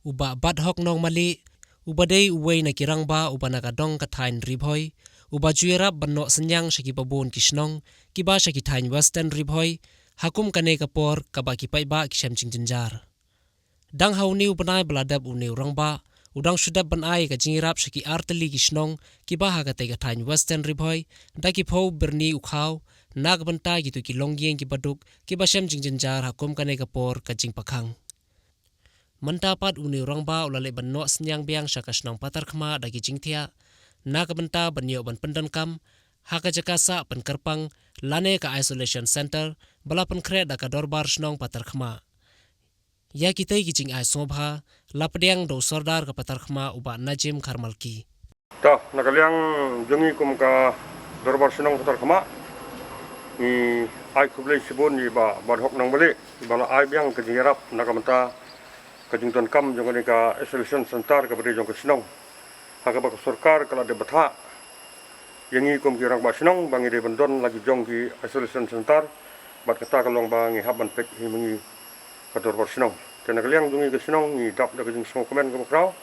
uba Patharkhmah ubadei uwei na kirangba uba nakadong kathain ribhoi uba juirap banno Synniang shaki babon ki Shnong kiba shaki thain western ribhoi hakum kane kapor kaba ki paiba ki shem Jingthiah dang hauni ubanai bladab uni urangba udang shudab banai ka jingirap shaki arteli ki Shnong kiba ha ka te ka thain western ribhoi daki phau berni ukhaw nagbanta gitu ki longyeng ki baduk kiba shem Jingthiah hakum kane kapor ka jingpakhang Mantapat uni urangba ulale banno Synniang biang Shaka Shnong Patharkhmah dagi Jingthiah nakabenta banyo ban pendankam haka jakasa penkerpang lane ka isolation center bala penkre daka dorbar Shnong Patharkhmah ya kitai ki jing ai sobha lapdiang do sordar ka Patharkhmah uba najim karmalki ta nakaliang jungi kum ka dorbar Shnong Patharkhmah ni ai kublai sibun ni ba Patharkhmah bala ai biang ka jingrap nakamenta kajington kam jong ka isolation center ka beri jong ka Shnong haka ba sarkar kala de batha yangi kum ki rang ba Shnong bangi de bandon lagi jong ki isolation center bat kata kalong bangi haban pek hi mangi ka dorbar Shnong tena kaliang jungi ka Shnong ni dap da ka jing smok komen ka kraw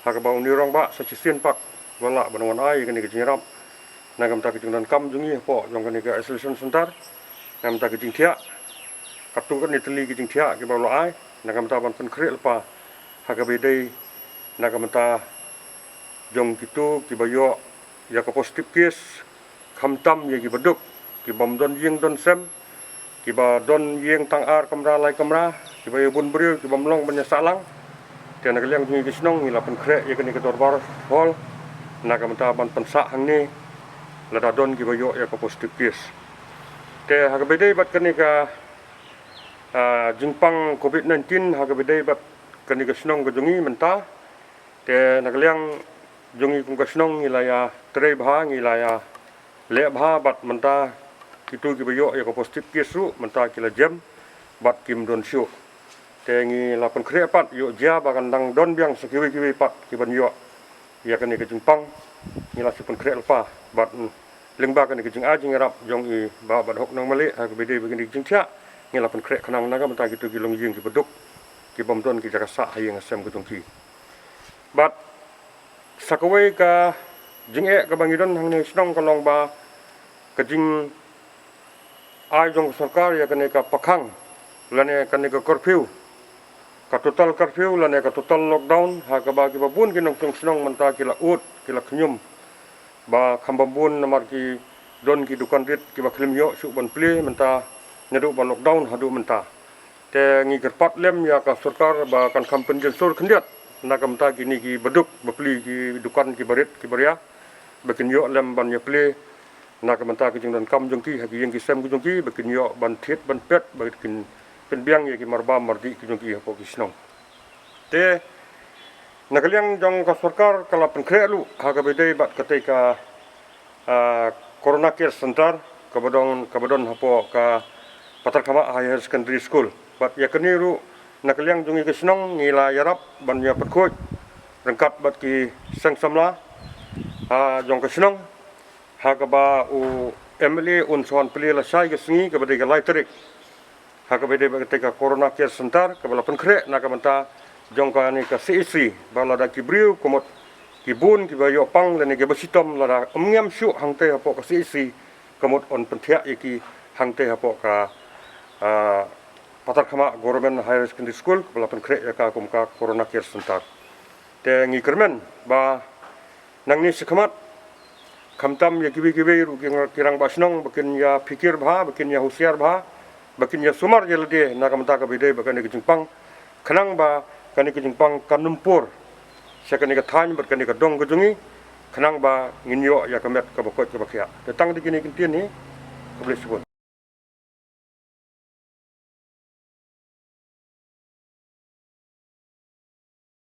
haka ba uni rang ba sa chisien pak wala banwan ai ka ni ka jingrap nagam ta ka jington kam jungi po jong ka isolation center ngam ta ka Jingthiah katu kan ni teli ka Jingthiah ki ba lo ai nakamta ban penkre lepa hakabedei nakamta jong kitu kibayo ya ka positif case khamtam ye ki baduk ki bom don yeng don sem ki ba don yeng tang ar kamra lai kamra ki bayo bun bril ki bom long banya salang te nakaliang jungi ki Shnong ni la penkre ye ka ni ka dorbar hol nakamta ban pensa hangni lada don ki bayo ya ka positif case te hakabedei bat ka ni ka jingpang COVID-19 haga bedai bat kani ka Shnong ka jungi menta te nakaliang jungi kum ka Shnong ngilaya trei bha ngilaya le bha bat menta kitu ki bayo ya ka positif kesu menta kila jam bat kim don syu te ngi lapan kre pat yo ja ba kandang don biang sekiwi kiwi pat ki ban yo ya kani ka jingpang ngila supun kre lepa bat lengba kani ka jing a jing rap jong i ba B.Nongmalieh haga bedai begini Jingthiah ngelapan krek kanang naga menta gitu ki longjing ki beduk ki bomdon ki jakasa hayeng asem ki tongki bat sakawai ka jinge ka bangidon hangne Shnong kalong ba ka jing ai jong sarkar ya kane ka pakhang lane kane ka curfew ka total curfew lane ka total lockdown ha ka ba ki babun ki nong Shnong menta ki la ut ki la khnyum ba khambabun namar ki don ki dukan rit ki ba khlimyo su ban ple menta nyedu ba lockdown hadu menta te ngi gerpat lem ya ka sarkar ba kan kampen jensur khendiat nakamta kini ki beduk bepli ki dukan ki barit ki baria bakin yo lem ban ya ple nakamta ki jingdan kam jongki hagi yang ki sem ki jongki bakin yo ban thet ban pet bakin penbiang ya ki marba mardi ki jongki po ki Shnong te nakaliang jong ka sarkar kala penkre lu haga bedai bat ketika corona care center kabadon hapo ka Patharkhmah Higher Secondary School bat ya keniru nakaliang jungi ke Shnong ngila yarap ban ya perkoj rengkat bat ki sengsamla jong ke Shnong ha ka ba u MLA un soan peli la sai ke singi ke badai ka laiterik ha ka badai ba ka corona care center ka bala penkre nakamanta jong ka ni ka CEC bala da ki briu komot ki bun ki ba yo pang le ni ke basitom la da ngem syu hangte hapo ka CEC komot on penthia ki hangte hapo ka Patharkhmah Government Higher Secondary School bala penkre ya ka kum ka corona care center te ngi kermen ba nang ni sikhamat khamtam ya kibi ru kirang ba Shnong bakin ya fikir bha bakin ya husiar bha bakin ya sumar je lede nakamta ka bidai bakan ni jingpang khanang ba kani ki jingpang kanumpur sakani ka thain bat kani ka dong gujungi khanang ba nginyo ya kamet ka bakot ka bakhya te tang di kini kintian ni kubli sibun